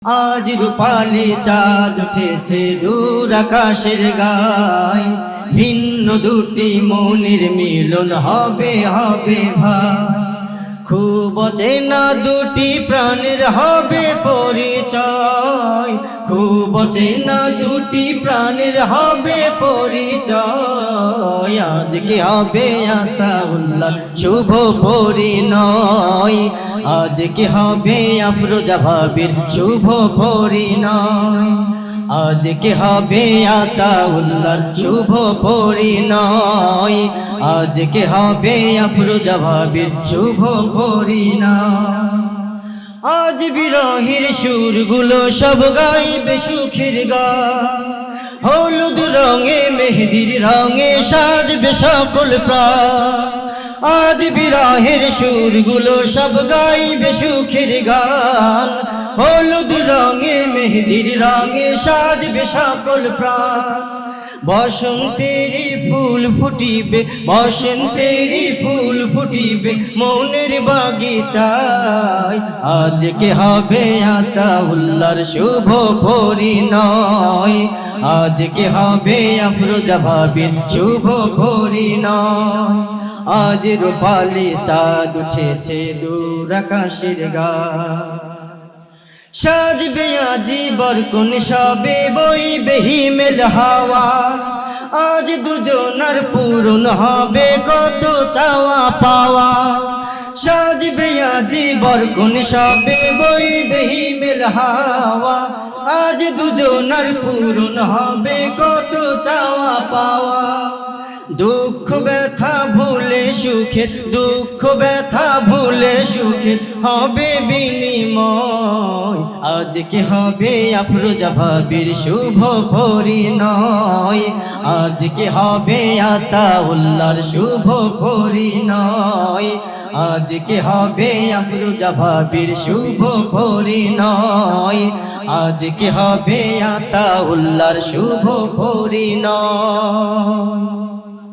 আজ রূপালী চাঁদ উঠেছে দূর আকাশের গায়, ভিন্ন দুটি মনের মিলন হবে হবে ভাই। খুব অচেনা দুটি প্রাণের হবে পরিচয়, খুব অচেনা দুটি প্রাণের হবে পরিচয়। আজকে হবে আতাউল্লাহ শুভ পরিণয়, আজকে হবে আফরোজা ভাবির শুভ পরিণয়, আজকে হবে আতাউল্লাহর শুভ পরিণয়, আজকে হবে আফরোজা ভাবির শুভ পরিণয়। আজ বিরহের সুরগুলো সব গাইবে সুখের গান, হলুদ রঙে মেহেদির রঙে সাজবে সকল প্রাণ। আজ বিরহের সুরগুলো সব গাইবে সুখের গান, হলুদ রঙে মেহেদির রঙে সাজবে সকল প্রাণ। বসন্তেরই ফুল ফুটিবে, বসন্তেরই ফুল ফুটিবে মনের বাগিচায়। আজকে হবে আতাউল্লাহর শুভ পরিণয়, আজকে হবে আফরোজা ভাবির শুভ পরিণয়। আজ রূপালী চাঁদ উঠেছে দূর আকাশের গায়, সাজবে আজি বরকুন সবে বইবে হিমেল হাওয়া। আজ দুজনার পূরণ হবে কত চাওয়া পাওয়া, সাজবে আজি বরকুন সবে বইবে হিমেল হাওয়া। আজ দুজনার পূরণ হবে কত চাওয়া পাওয়া। দুঃখ ব্যথা ভুলে সুখে, দুঃখ ব্যথা ভুলে সুখে হবে বিনিময়। আজকে হবে আফরোজা ভাবির শুভ পরিণয়, আজকে হবে আতাউল্লাহর শুভ পরিণয়, আজকে হবে আফরোজা ভাবির শুভ পরিণয়, আজকে হবে আতাউল্লাহর শুভ পরিণয়।